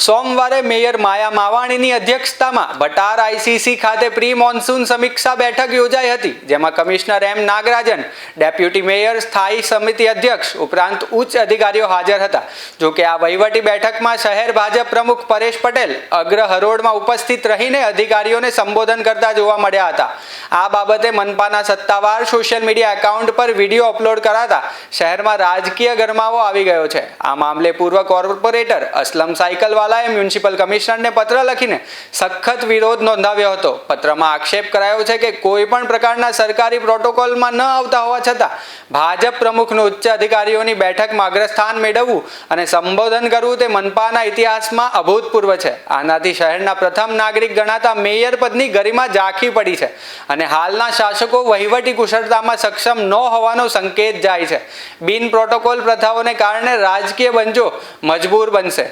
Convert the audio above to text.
સોમવારે મેયર માયા માવાણીની અધ્યક્ષતામાં ભટાર આઈસીસી ખાતે પ્રી મોન્સૂન સમીક્ષા બેઠક યોજાઈ હતી, જેમાં commissioner M Nagarajan, deputy mayor, સ્થાયી સમિતિ અધ્યક્ષ ઉપરાંત ઉચ્ચ અધિકારીઓ હાજર હતા. જો કે આ વહીવટી બેઠકમાં શહેર ભાજપ પ્રમુખ પરેશ પટેલ અગ્ર હરોળમાં ઉપસ્થિત રહીને અધિકારીઓને સંબોધન કરતા જોવા મળ્યા હતા. આ બાબતે મનપાના સત્તાવાર સોશિયલ મીડિયા એકાઉન્ટ પર વિડીયો અપલોડ કરાતા શહેરમાં રાજકીય ગરમાવો આવી ગયો છે. આ મામલે પૂર્વ કોર્પોરેટર અસલમ સાયકલવાલાએ મ્યુનિસિપલ કમિશનરને પત્ર લખીને સખત વિરોધ નોંધાવ્યો હતો. પત્રમાં આક્ષેપ કરાયો છે કે કોઈ પણ પ્રકારના સરકારી પ્રોટોકોલમાં ન આવતા હોવા છતાં ભાજપ પ્રમુખનું ઉચ્ચ અધિકારીઓની બેઠકમાં અગ્રસ્થાન મેળવવું અને સંબોધન કરવું તે મનપાના ઇતિહાસમાં અભૂતપૂર્વ છે. આનાથી શહેરના પ્રથમ નાગરિક ગણાતા મેયર પદની ગરિમા ઝાંખી પડી છે અને હાલના શાસકો વહીવટી કુશળતામાં સક્ષમ ન હોવાનો સંકેત જાય છે. બિન પ્રોટોકોલ પ્રથાઓને કારણે રાજકીય બંજો મજબૂર બનશે.